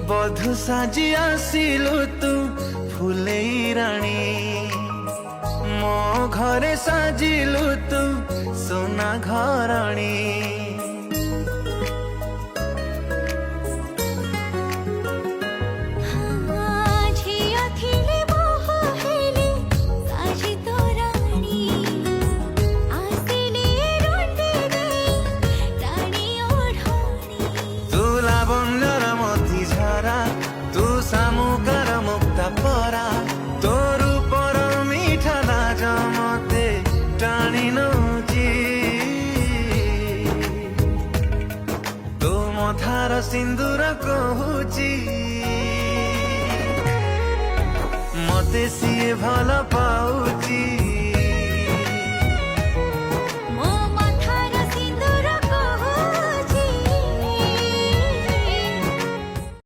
बधु साजी आसिलु तू फुलेई राणी मो घरे साजिलु तू सोना घराणी सामुकार मुक्ता परा तोर पर मीठा लाज मते टाणी नौची तो मथार सिंदूर कहूँ